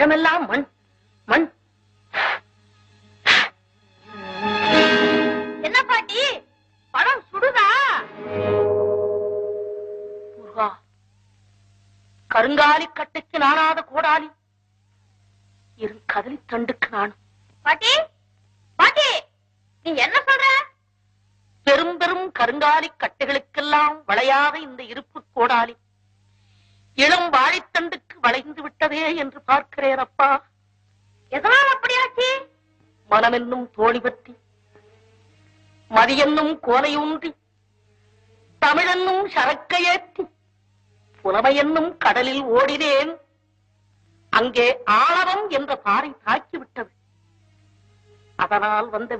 உலகமெல்லாம் மண் மண். என்ன பாட்டி பழம் சுடுதா? முருகா, கருங்காலி கட்டைக்கு நானாத கோடாலி, இரு கதலி தண்டுக்கு நானும். பாட்டி பாட்டி, நீ என்ன சொல்ற? பெரும் பெரும் கருங்காலி கட்டைகளுக்கெல்லாம் வளையாத இந்த இருப்பு கோடாலி இளம் வாழைத்தண்டுக்கு வளைந்து விட்டதே என்று பார்க்கிறேன் அப்பா. எதனால் அப்படியாச்சு? மனமென்னும் தோணி பற்றி, மதியென்னும் கோலையூன்றி, தமிழென்னும் சரக்கையேற்றி, புலமையென்னும் கடலில் ஓடினேன். அங்கே ஆணவம் என்ற பாறை தாக்கிவிட்டது. அதனால் வந்த